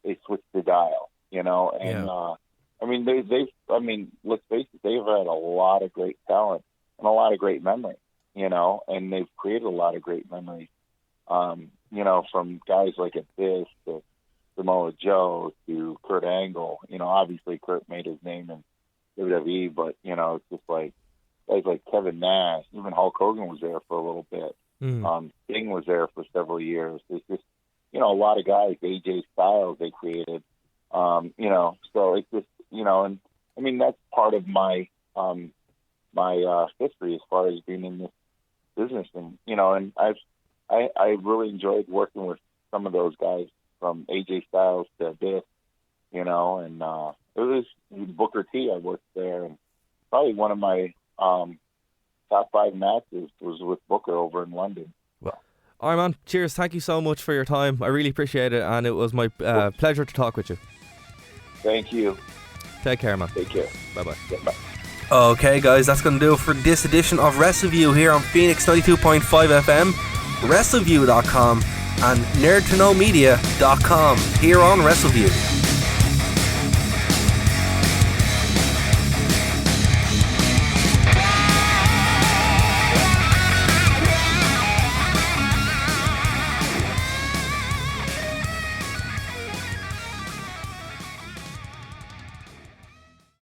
they switch the dial, and let's face it, they've had a lot of great talent and a lot of great memory, and they've created a lot of great memories, from guys like Abyss to Samoa Joe to Kurt Angle. Obviously Kurt made his name in WWE, but it's just like guys like Kevin Nash, even Hulk Hogan was there for a little bit. Sting was there for several years. There's just a lot of guys. AJ Styles they created. So it's just and I mean that's part of my my history as far as being in this business, and and I really enjoyed working with some of those guys from AJ Styles to Abyss, and it was Booker T. I worked there, and probably one of my top 5 matches was with Booker over in London. All right, man. Cheers. Thank you so much for your time. I really appreciate it, and it was my pleasure to talk with you. Thank you. Take care, man. Take care. Bye-bye. Yeah, bye. Okay, guys, that's going to do it for this edition of Wrestleview here on Phoenix 92.5 FM, Wrestleview.com, and nerdtoknowmedia.com here on Wrestleview.